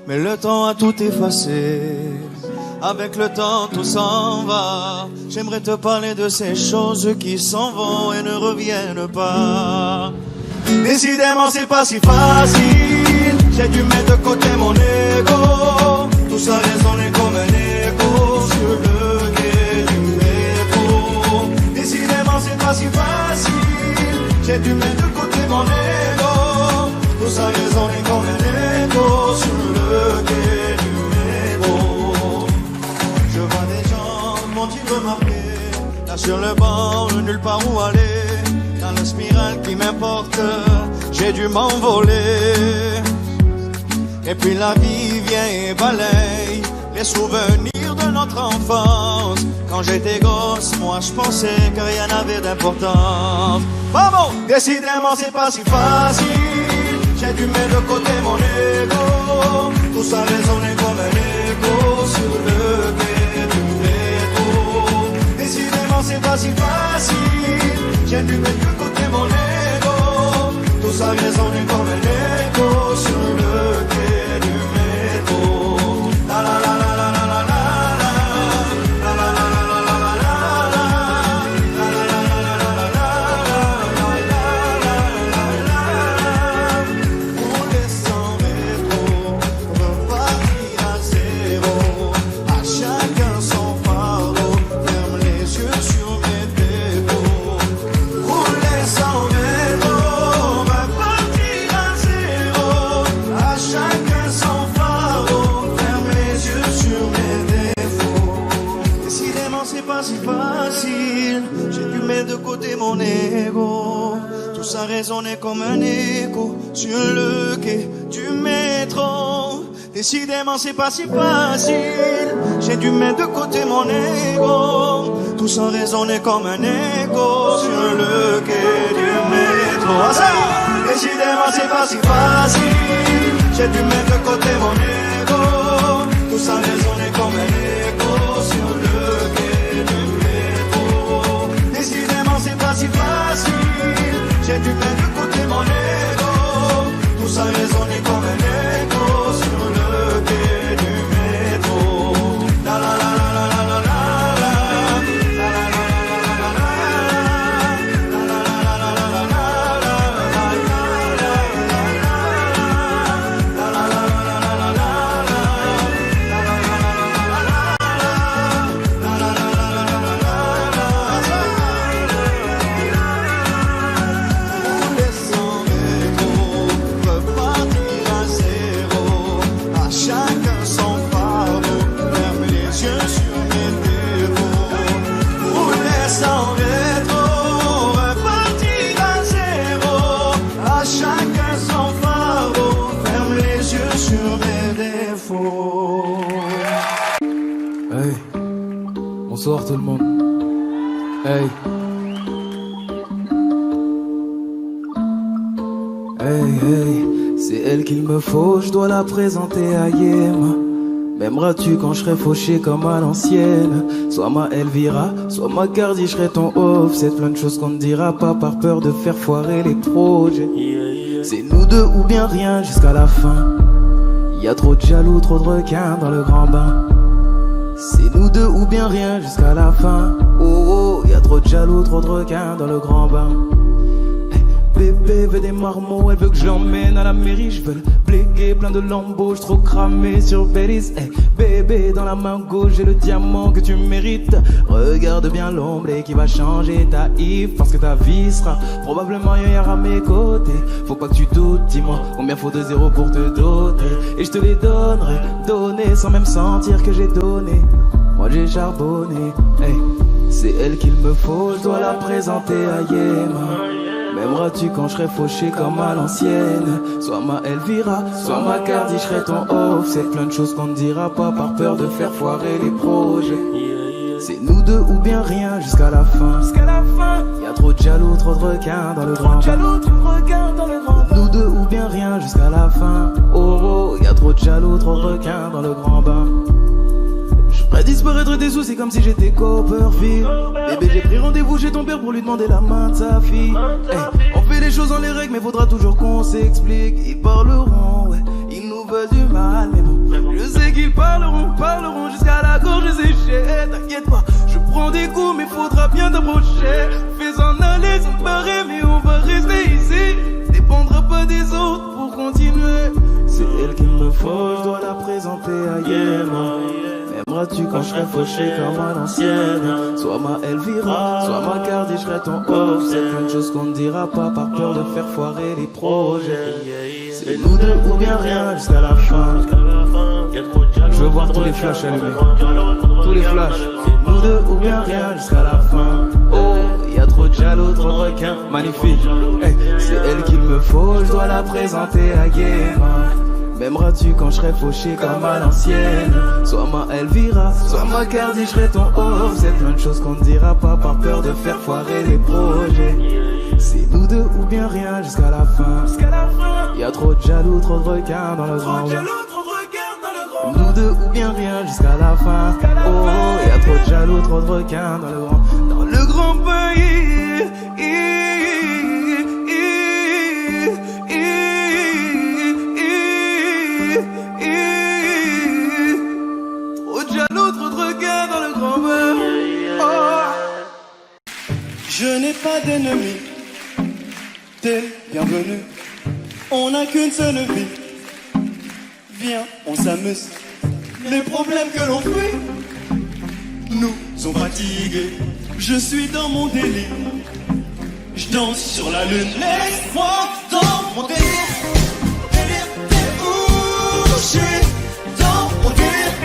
Mais le temps a tout effacé, avec le temps tout s'en va. J'aimerais te parler de ces choses qui s'en vont et ne reviennent pas. Décidément c'est pas si facile, j'ai dû mettre de côté mon ego. Tout ça résonnait comme un écho sur le quai du métro. Décidément c'est pas si facile, j'ai dû mettre de côté mon ego. Tout ça résonnait comme un écho sur le quai du métro. Je vois des gens, m'ont-ils remarqué, là sur le banc, nulle part où aller. Dans la spirale qui m'importe, j'ai dû m'envoler. Et puis la vie vient et balaye les souvenirs de notre enfance. Quand j'étais gosse, moi je pensais que rien n'avait d'importance. Bon, décidément c'est pas si facile, j'ai dû mettre de côté mon ego. Tout ça résonnait comme un écho sur le quai du métro. Décidément c'est pas si facile, j'ai dû mettre de côté mon ego. Tout ça résonnait comme un écho sur le quai du métro. La la la la la la la la. La la la la la la la la. La la la la la la la. Rouler sans métro, repartir à zéro. À chacun son fardeau, ferme résonner comme un écho sur le quai du métro. Décidément c'est pas si facile, j'ai dû mettre de côté mon ego. Tout ça résonnait comme un écho sur le quai du métro. Ah ça, décidément c'est pas si facile, j'ai dû mettre de côté mon ego. Tout ça résonnait comme un écho sur le quai du métro. Décidément c'est pas si facile, j'ai dû mettre de côté mon ego. Tout ça résonnait comme un écho sur le quai du métro. La la la la la la la. Hey, bonsoir tout le monde. Hey. Hey, c'est elle qu'il me faut, je dois la présenter à Yéma. M'aimeras-tu quand je serai fauché comme à l'ancienne? Soit ma Elvira, soit ma Cardi, je serai ton off. C'est plein de choses qu'on ne dira pas par peur de faire foirer les projets. C'est nous deux ou bien rien jusqu'à la fin. Y a trop de jaloux, trop de requins dans le grand bain. C'est nous deux ou bien rien jusqu'à la fin. Oh, y a trop de jaloux, trop de requins dans le grand bain. Bébé veut des marmots, elle veut que je l'emmène à la mairie. Je veux le bléguer, plein de lambeaux, je trop cramé sur Belize. Hey, bébé, dans la main gauche, j'ai le diamant que tu mérites. Regarde bien l'ombre qui va changer ta Yves, parce que ta vie sera probablement hier à mes côtés. Faut pas que tu doutes, dis-moi combien faut de zéros pour te doter. Et je te les donnerai, donner sans même sentir que j'ai donné. Moi j'ai charbonné, hey, c'est elle qu'il me faut, je dois la présenter à Yéma. M'aimeras-tu quand je serai fauché comme à l'ancienne? Soit ma Elvira, soit ma Cardi, je serai ton off. C'est plein de choses qu'on ne dira pas par peur de faire foirer les projets. C'est nous deux ou bien rien jusqu'à la fin. Y'a trop de jaloux, trop de requins dans le grand bain. Nous deux ou bien rien jusqu'à la fin. Oh, y'a trop de jaloux, trop de requins dans le grand bain. J'ferais disparaître des soucis comme si j'étais Copperfield. Bébé, j'ai pris rendez-vous chez ton père pour lui demander la main de sa fille. Hey, on fait les choses dans les règles, mais faudra toujours qu'on s'explique. Ils parleront, ouais, ils nous veulent du mal, mais bon, je sais qu'ils parleront jusqu'à la gorge séchée. T'inquiète pas, je prends des coups, mais faudra bien t'approcher. Fais-en aller, sans te barrer, mais on va rester ici. Dépendra pas des autres pour continuer. C'est elle qu'il me faut, je dois la présenter à Yéma. M'aimeras-tu quand je serai fauché comme à l'ancienne? Soit ma Elvira, soit ma Cardi, je serai ton off. C'est plein de choses qu'on ne dira pas par peur de faire foirer les projets. C'est nous deux ou bien rien jusqu'à la fin. Je veux voir tous les flashs allumés, tous les flashs. C'est nous deux ou bien rien jusqu'à la fin. Oh, y a trop de jaloux, trop de requins, magnifique. Hey, c'est elle qu'il me faut, je dois la présenter à Yéma. M'aimeras-tu quand je serai fauché comme à l'ancienne? Soit ma Elvira, soit ma Cardi, je serai ton off. C'est plein de choses qu'on ne dira pas par peur de faire foirer les projets. C'est nous deux ou bien rien jusqu'à la fin. Y'a trop de jaloux, trop de requins dans le grand bain. Nous deux ou bien rien jusqu'à la fin. Oh, y'a trop de jaloux, trop de requins dans le grand pays. Je n'ai pas d'ennemis, t'es bienvenue. On n'a qu'une seule vie. Viens, on s'amuse. Les problèmes que l'on fuit nous ont fatigués. Je suis dans mon délire. Je danse sur la lune. Laisse-moi dans mon délire. Délire, délire, où je suis dans mon délire.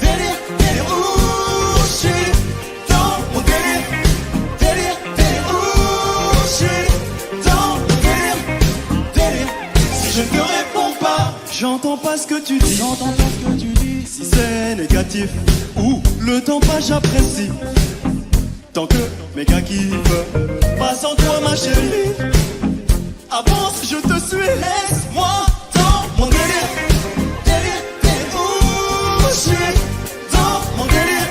Délire, délire, où je suis dans mon délire. Délire, délire, où je suis dans mon délire. J'entends pas ce que tu dis, j'entends pas ce que tu dis. Si c'est négatif ou le temps passe, j'apprécie. Tant que mes gars kiffent, pas sans toi ma chérie. Avance, je te suis, laisse-moi dans mon délire. Délire, délire, où je suis dans mon délire.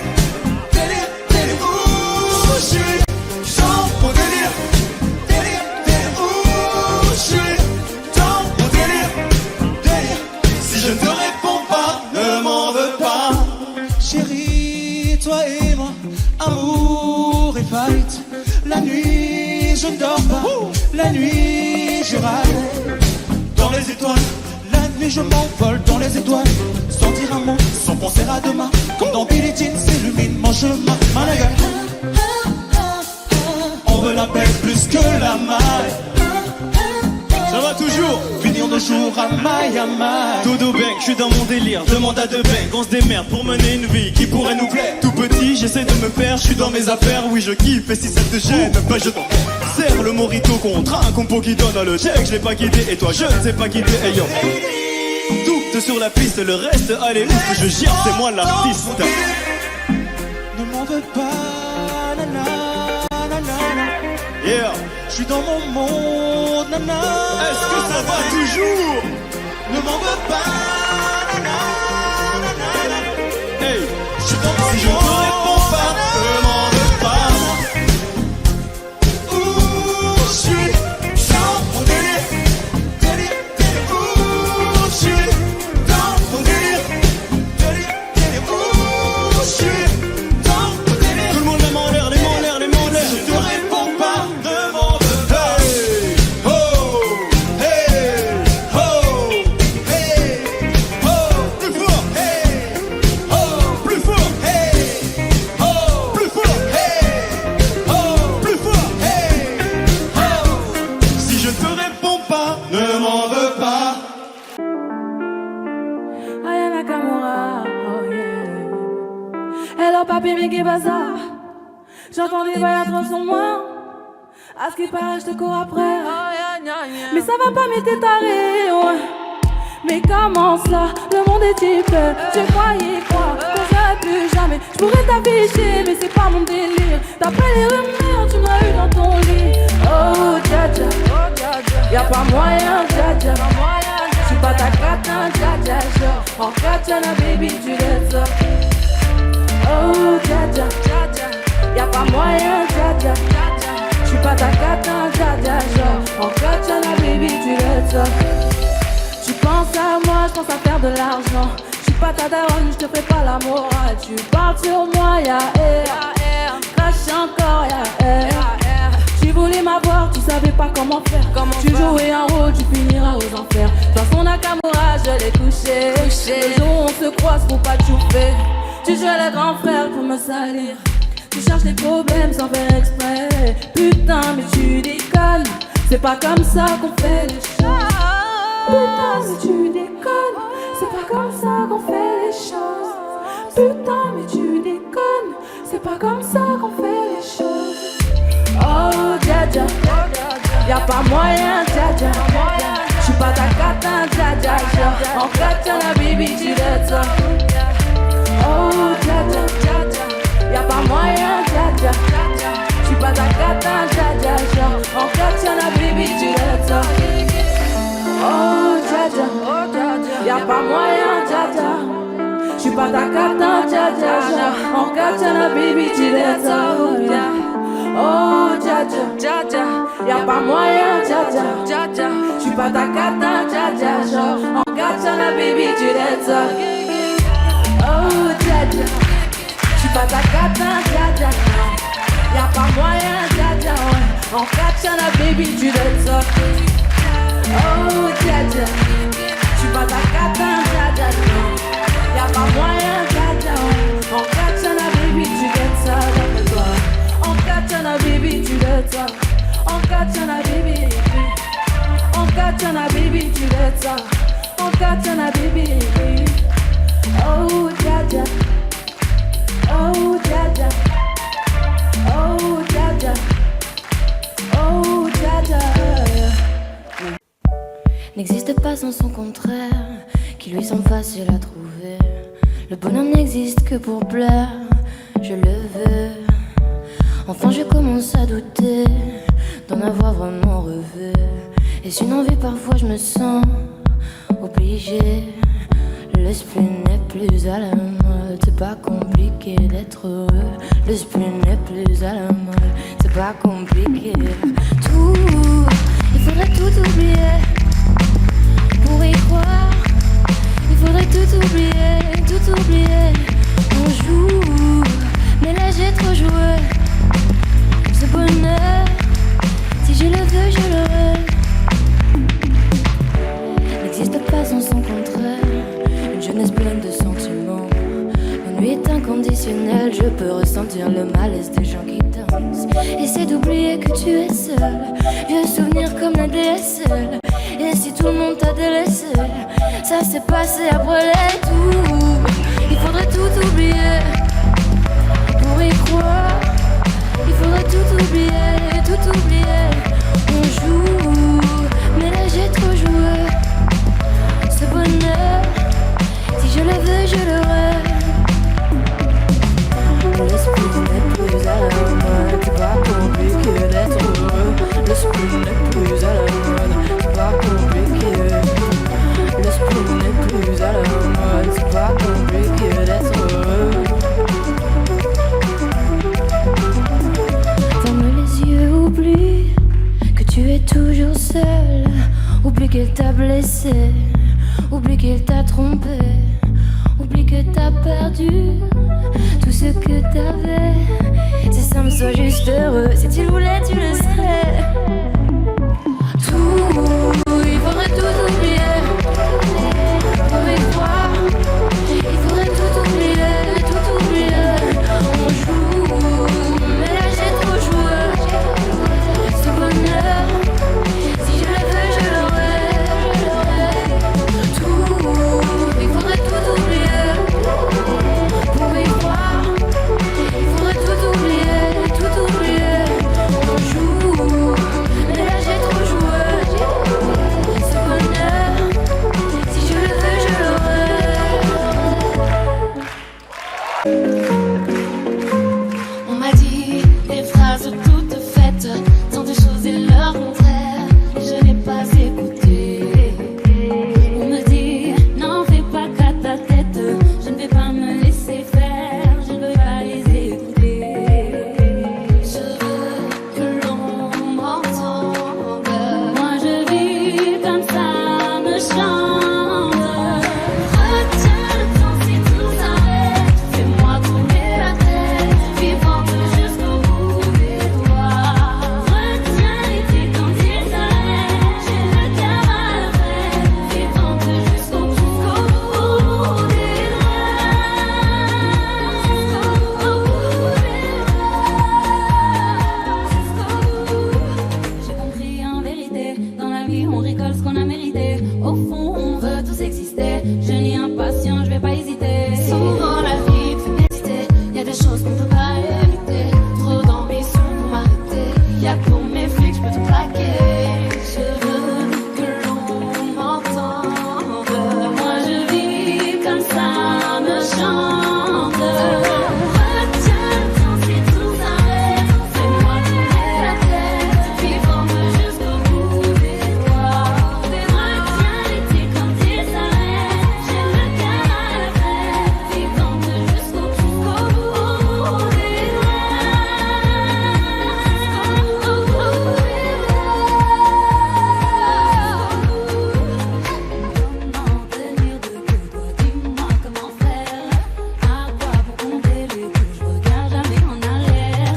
Délire, délire, où je suis dans mon délire. Délire, délire, où je suis dans mon délire. Délire, si je ne te réponds pas, ne m'en veux pas. Chérie, toi et moi, amour et fight. La nuit, je ne dors pas. La nuit, je râle dans les étoiles. La nuit, je m'envole dans les étoiles. Sans dire un mot, sans penser à demain. Comme dans Billie Jean, s'illumine mon chemin. Malaga. On veut la paix plus que la maille. Ça va toujours, finir nos jours à maille à maille. Dodo Bang, je suis dans mon délire. Demande à deux Bang, on se démerde pour mener une vie qui pourrait nous plaire. Tout petit, j'essaie de me faire, je suis dans mes affaires. Oui, je kiffe, et si ça te gêne, bah je t'en serre le morito contre un compo qui donne le check. Je l'ai pas quitté, et toi je ne sais pas quitter. Hey yo, tout sur la piste, le reste, allez ouf, je gère, c'est moi l'artiste. Ne m'en veux pas, nana, nana. Yeah. Je suis dans mon monde, nana. Est-ce que ça va toujours? Ne m'en veux pas, nana, nana. Hey, je suis dans mon monde. Si je ne te réponds pas, ne m'en veux pas. Où je suis dans mon délire. Délire, délire, où je suis dans mon délire. Délire, délire, où je suis dans mon délire. Tout le monde les mains en l'air, les mains en l'air, les mains en l'air. Si je te réponds pas, ne m'en veux pas. Papi, mais qu'est bazar? J'entends des bails atroces sur moi. À ce qui paraît, je te cours après. Mais ça va pas, mais t'es taré, ouais. Mais comment ça? Le monde est hyper. Je croyais quoi? Que j'aurais plus jamais. Je pourrais t'afficher, mais c'est pas mon délire. D'après les rumeurs, tu m'as eu dans ton lit. Oh, dja dja. Y'a pas moyen, dja dja. J'suis pas ta catin, dja dja. Genre, en katana, baby, tu laisses ça. Oh, dja dja, y'a pas moyen, dja dja. J'suis pas ta catin, dja dja. Genre, en katana, baby, tu laisses ça. Tu penses à moi, j'pense à faire de l'argent. J'suis pas ta daronne, j'te fais pas la morale. Tu parles sur moi, y'a air. Crache encore, y'a air. Tu voulais m'avoir, tu savais pas comment faire. Tu jouais un rôle, tu finiras aux enfers. Dans son Nakamura, je l'ai couché. Le jour où on se croise, faut pas te chouffer. Tu jouais le grand frère pour me salir. Tu cherches des problèmes sans faire exprès. Putain mais tu déconnes. C'est pas comme ça qu'on fait les choses. Putain mais tu déconnes. C'est pas comme ça qu'on fait les choses. Putain mais tu déconnes. C'est pas comme ça qu'on fait les choses. Oh dja dja. Y'a pas moyen dja dja. J'suis pas ta catin dja dja. En katana baby tu l'aides ça. Oh, dja dja, y'a pas moyen, dja dja. J'suis pas ta catin, dja dja. Genre, en katana, baby, tu l'aides ça. Oh, dja dja, y'a pas moyen, dja dja. J'suis pas ta catin, dja dja. Genre, en katana, baby, tu l'aides ça. Oh, dja dja, y'a pas moyen, dja dja. J'suis pas ta catin, dja dja. Genre, en katana, baby, tu l'aides ça. Oh, dja dja. J'suis pas ta catin, dja dja. Y'a pas moyen, dja dja, ouais. En katana, baby, tu l'aides ça. Oh, dja dja. J'suis pas ta catin, dja dja. Y'a pas moyen, dja dja, ouais. En katana, baby, tu l'aides ça. En katana, baby, tu l'aides ça. En katana, baby. En katana, baby, tu l'aides ça. En katana, baby. Oh, dja dja. Oh, dja dja. Oh, dja dja. Oh, dja dja. N'existe pas sans son contraire. qui lui semble facile à trouver. Le bonheur n'existe que pour plaire, je le veux. Enfin je commence à douter d'en avoir vraiment rêvé. Est-ce une envie? Parfois je me sens obligée. Le spleen n'est plus à la mode, c'est pas compliqué d'être heureux. Le spleen n'est plus à la mode, c'est pas compliqué. Tout, il faudrait tout oublier pour y croire. Il faudrait tout oublier. On joue, mais là j'ai trop joué. Ce bonheur, si je le veux, je l'aurai. N'existe pas sans son contraire. Une jeunesse pleine de sentiments. L'ennui est inconditionnel. Je peux ressentir le malaise des gens qui dansent. Essaie d'oublier que tu es seul. Vieux souvenir comme la DSL. Et si tout le monde t'a délaissé, ça s'est passé après les tours. Il faudrait tout oublier pour y croire. Il faudrait tout oublier. On joue, mais là j'ai trop joué. Ce bonheur, si je le veux, je l'aurai. L'esprit n'est plus à la mode, c'est pas compliqué d'être heureux. L'esprit n'est plus à la mode, c'est pas compliqué. L'esprit n'est plus à la mode, c'est pas compliqué d'être heureux. Ferme les yeux, oublie que tu es toujours seul. Oublie qu'elle t'a blessé, oublie qu'il t'a trompé, oublie que t'as perdu tout ce que t'avais. C'est simple, sois juste heureux. Si tu le voulais, tu le serais. Tout, il faudrait tout oublier pour y croire. Il faudrait tout oublier. On joue, mais là j'ai trop joué. Ce bonheur, si je le veux, je l'aurai. Tout, il faudrait tout oublier pour y croire. Il faudrait tout oublier. On joue, mais là j'ai trop joué. Ce bonheur, si je le veux, je l'aurai. On m'a dit des phrases toutes faites, tant de choses et leur contraire. Je n'ai pas écouté. On me dit n'en fais pas qu'à ta tête. Je ne vais pas me laisser faire. Je ne veux pas les écouter. Je veux que l'on m'entende. Moi je vis comme ça me chante. Retiens le temps si tout s'arrête. Fais-moi tourner la tête, vivante jusqu'au bout des doigts. Retiens l'été quand il s'arrête. J'ai le cœur à la fête, vivante jusqu'au bout des doigts. J'ai compris en vérité, dans la vie on récolte ce qu'on a mérité. Au fond on veut tous exister, je n'ai impatient, je vais pas hésiter. Souvent la vie te fait hésiter, y'a des choses qu'on peut pas éviter. Trop d'ambition pour m'arrêter, y'a que pour mes flics je peux tout plaquer. Je veux que l'on m'entende, moi je vis comme ça me chante. Retiens le temps si tout s'arrête, fais-moi tourner la tête, vivante jusqu'au bout des doigts. Retiens l'été quand il s'arrête, j'ai le cœur à la fête, vivante jusqu'au bout des doigts. Comment tenir debout, toi dis-moi comment faire. À quoi pour compter les coups, je regarde jamais en arrière.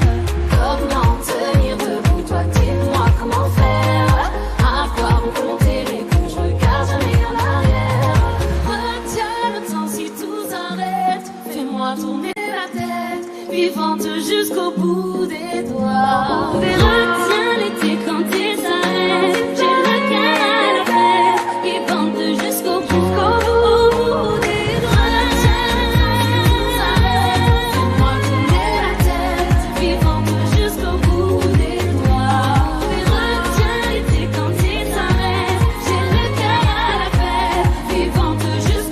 Comment tenir debout, toi dis-moi comment faire. À quoi pour compter les coups, je regarde jamais en arrière. Retiens le temps si tout s'arrête, fais-moi tourner la tête, vivante jusqu'au bout des doigts. Retiens l'été quand il s'arrête, j'ai le cœur à la fête, vivante jusqu'au bout des doigts. Retiens le temps si tout s'arrête, fais-moi tourner la tête, vivante jusqu'au bout des doigts. Retiens l'été quand il s'arrête, j'ai le cœur à la fête, vivante jusqu'au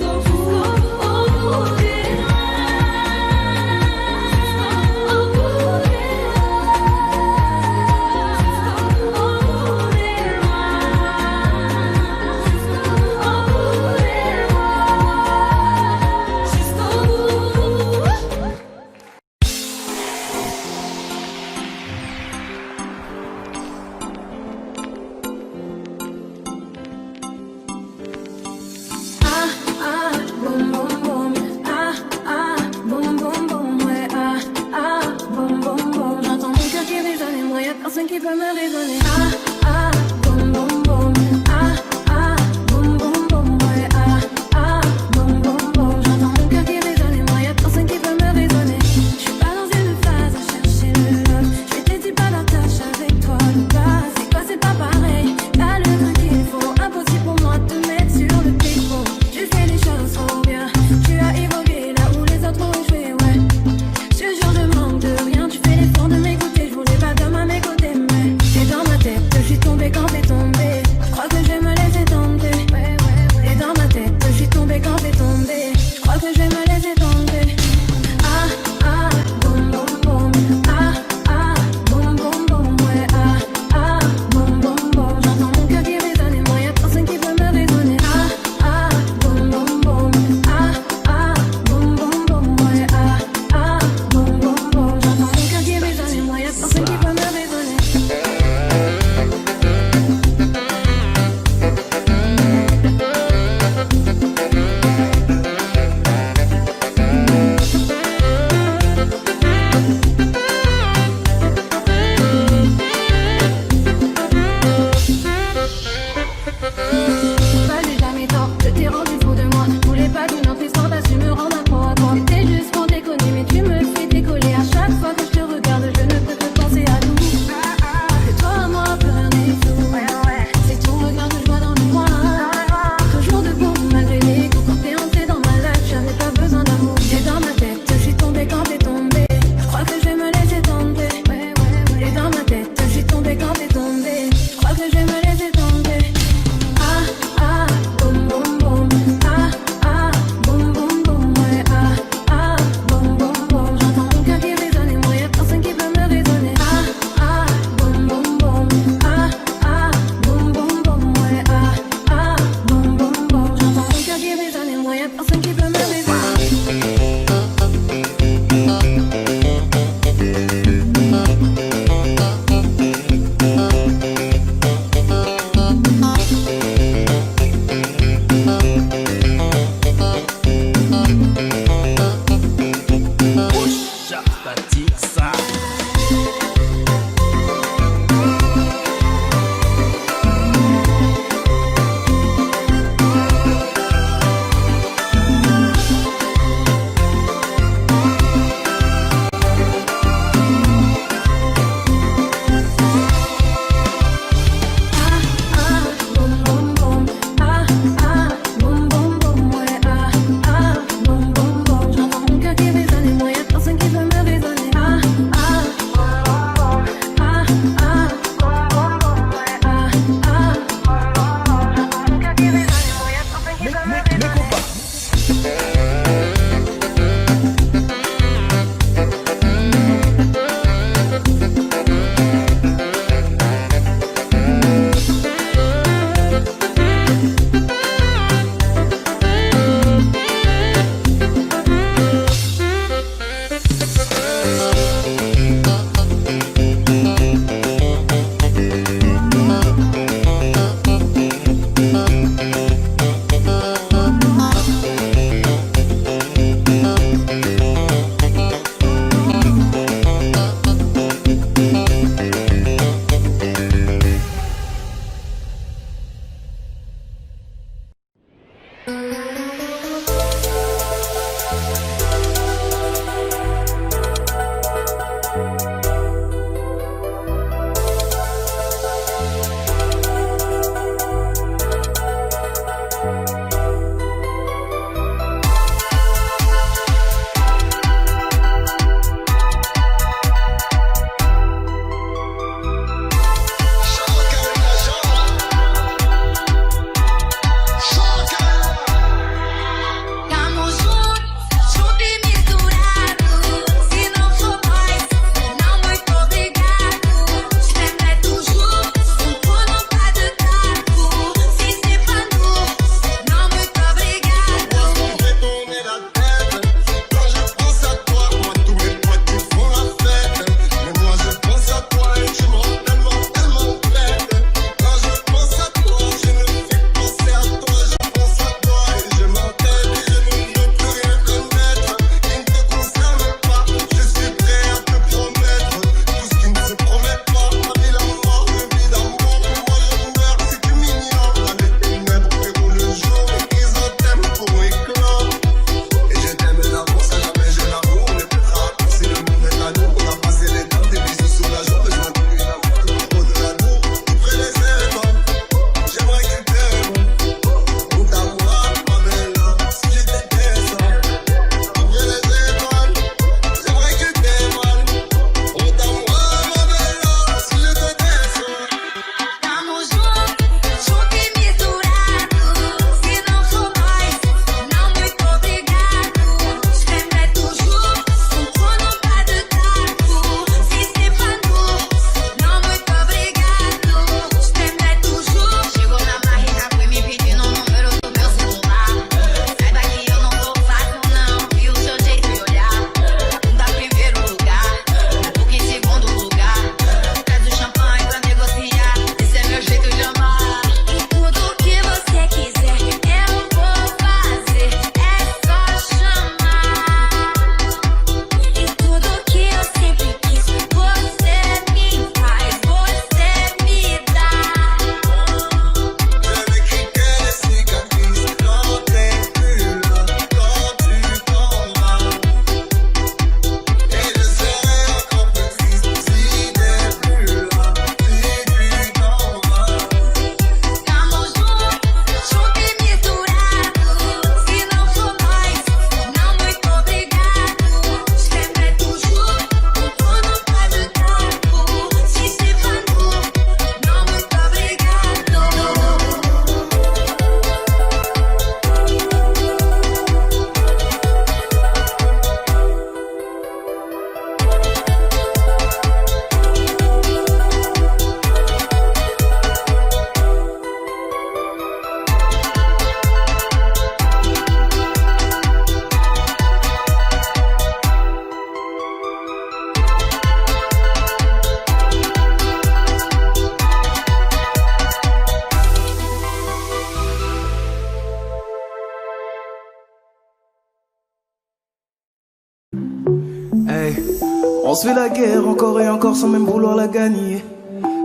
On se fait la guerre encore et encore sans même vouloir la gagner.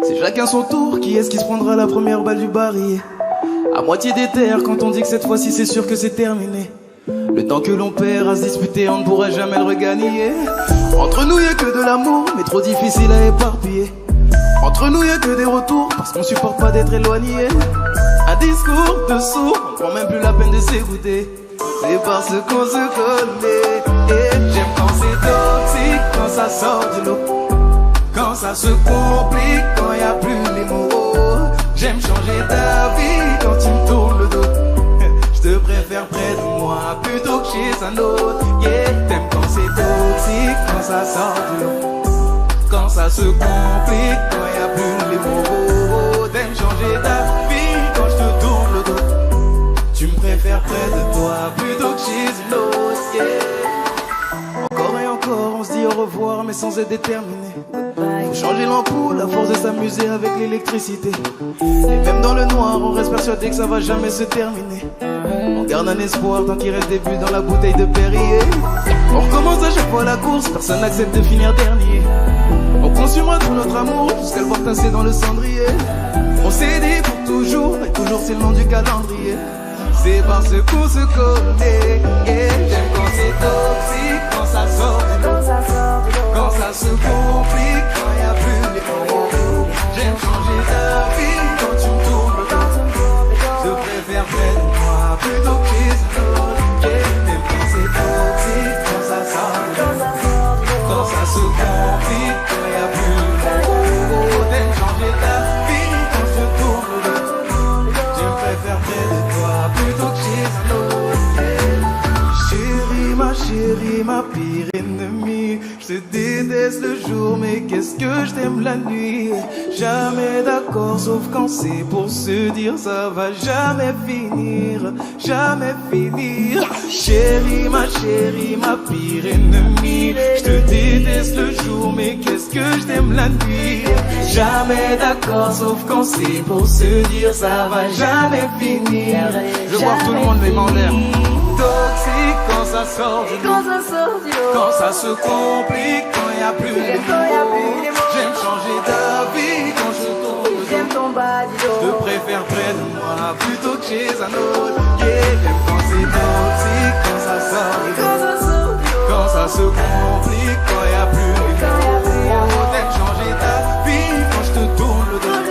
C'est chacun son tour, qui est-ce qui se prendra la première balle du barillet? À moitié des terres quand on dit que cette fois-ci c'est sûr que c'est terminé. Le temps que l'on perd à se disputer, on ne pourra jamais le regagner. Entre nous y'a que de l'amour, mais trop difficile à éparpiller. Entre nous y'a que des retours, parce qu'on supporte pas d'être éloigné. Un discours de sourd, on prend même plus la peine de s'écouter. C'est parce qu'on se connaît. Et j'aime quand c'est toxique, quand ça sort du lot, quand ça se complique, quand y a plus les mots. J'aime changer ta vie quand tu me tournes le dos. Je te préfère près de moi plutôt que chez un autre. Yeah, t'aimes quand c'est toxique, quand ça sort du lot, quand ça se complique, quand y a plus les mots. T'aimes changer ta vie quand je te tourne le dos. Tu me préfères près de toi plutôt que chez une autre. Yeah. Encore et encore, on se dit au revoir mais sans être déterminé. Faut changer l'ampoule à force de s'amuser avec l'électricité. Et même dans le noir, on reste persuadé que ça va jamais se terminer. On garde un espoir tant qu'il reste des bulles dans la bouteille de Perrier. On recommence à chaque fois la course, personne n'accepte de finir dernier. On consumera tout notre amour jusqu'à le voir tasser dans le cendrier. On s'est dit pour toujours, et toujours c'est le nom du calendrier. C'est parce qu'on se connaît. Yeah. J'aime quand c'est toxique, quand ça sort du lot, quand ça se complique, quand y a plus les mots. J'aime changer ta vie quand tu me tournes le dos. Je préfère près de moi plutôt que chez un autre. J'aime quand c'est toxique, quand ça sort du lot, quand ça se complique, quand y a plus les mots. J'aime changer ta vie quand je te tourne le dos. Je préfère près de toi plutôt que chez un autre. Chérie, ma pire ennemie. Je te déteste le jour, mais qu'est-ce que je t'aime la nuit. Jamais d'accord, sauf quand c'est pour se dire ça va jamais finir, jamais finir. Chérie, ma pire ennemie. Je te déteste le jour, mais qu'est-ce que je t'aime la nuit. Jamais d'accord, sauf quand c'est pour se dire ça va jamais finir. Je vois tout le monde les mains en l'air. Toxique quand ça sort du lot, quand ça se complique, quand y a plus les mots. J'aime changer ta vie quand je tourne. J'aime ton bas. Je te préfère près de moi plutôt que chez un autre. Yeah, j'aime quand c'est toxique, quand ça sort du lot, quand ça se complique, quand y a plus les mots. T'aimes changer ta vie quand je te tourne le dos.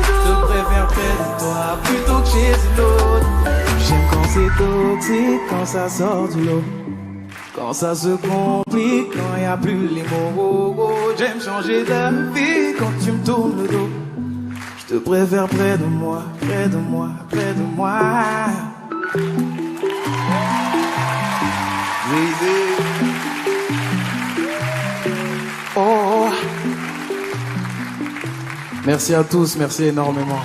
Je te préfère près de toi plutôt que chez une autre. J'aime quand c'est toxique, quand ça sort du lot, quand ça se complique, quand y a plus les mots. J'aime changer ta vie quand tu me tournes le dos. Je te préfère près de moi, près de moi, près de moi. Oh. Merci à tous, merci énormément.